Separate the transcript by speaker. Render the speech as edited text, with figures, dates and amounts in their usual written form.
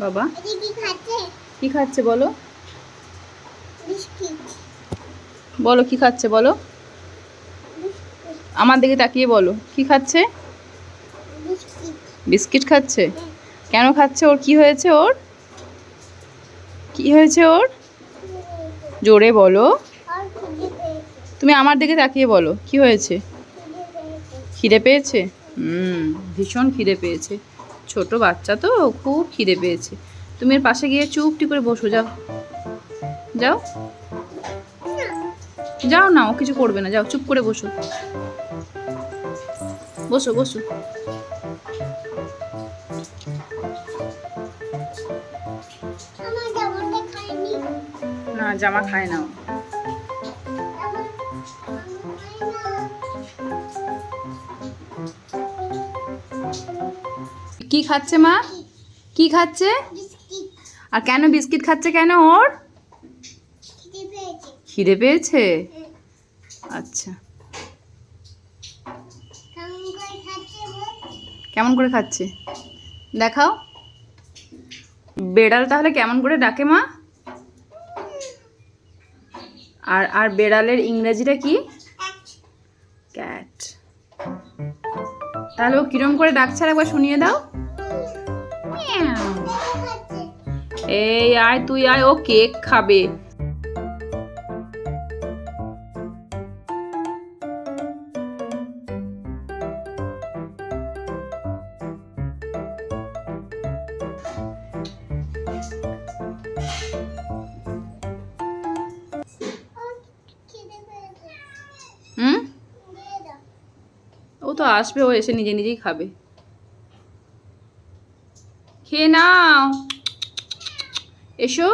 Speaker 1: বাবা কি খাচ্ছে বলো? বলো কি খাচ্ছে বলো, আমার দিকে তাকিয়ে বলো কি খাচ্ছে। বিস্কিট খাচ্ছে? কেন খাচ্ছে? ওর কি হয়েছে? ওর কি হয়েছে? ওর জোরে বলো। তুমি আমার দিকে তাকিয়ে বলো কি হয়েছে। খিদে পেয়েছে? ভীষণ খিদে পেয়েছে, ছোট বাচ্চা তো, খুব খিদে পেয়েছে। তুমি এর পাশে গিয়ে চুপটি করে বসো, যাও যাও যাও না, ও কিছু করবে না, যাও চুপ করে বসো বসো বসো। না জামা খায় না ও। কি খাচ্ছে মা? কি খাচ্ছে? আর কেন বিস্কিট খাচ্ছে কেন? ওর খিদে পেয়েছে? আচ্ছা, কেমন করে খাচ্ছে দেখাও। বেড়াল তাহলে কেমন করে ডাকে মা? আর আর বেড়ালের ইংরেজিটা কি? ক্যাট। তাহলে ও কিরম করে ডাকছে একবার শুনিয়ে দাও। এই আয়, তুই আয়, ও কেক খাবে। ও তো আসবে, ও এসে নিজে নিজেই খাবে। খেয়ে নাও, এসো।